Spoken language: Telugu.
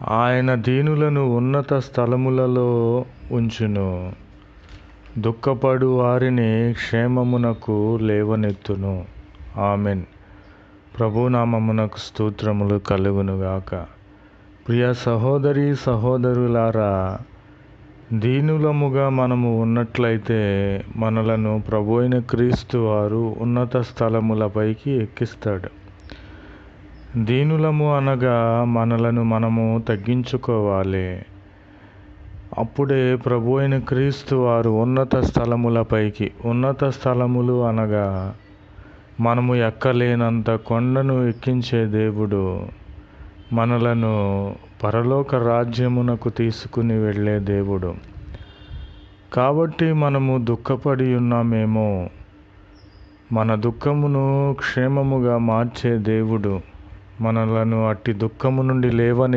ఆయన దీనులను ఉన్నత స్థలములలో ఉంచును, దుఃఖపడు వారిని క్షేమమునకు లేవనెత్తును. ఆమెన్. ప్రభునామమునకు స్తోత్రములు కలుగునుగాక. ప్రియ సహోదరి సహోదరులారా, దీనులముగా మనము ఉన్నట్లయితే మనలను ప్రభు అయిన క్రీస్తు వారు ఉన్నత స్థలములపైకి ఎక్కిస్తాడు. దీనులము అనగా మనలను మనము తగ్గించుకోవాలి. అప్పుడే ప్రభు అయిన క్రీస్తు వారు ఉన్నత స్థలములపైకి, ఉన్నత స్థలములు అనగా మనము ఎక్కలేనంత కొండను ఎక్కించే దేవుడు, మనలను పరలోక రాజ్యమునకు తీసుకుని వెళ్ళే దేవుడు. కాబట్టి మనము దుఃఖపడి ఉన్నామేమో, మన దుఃఖమును క్షేమముగా మార్చే దేవుడు మనలను అట్టి దుఃఖము నుండి లేవనెత్తి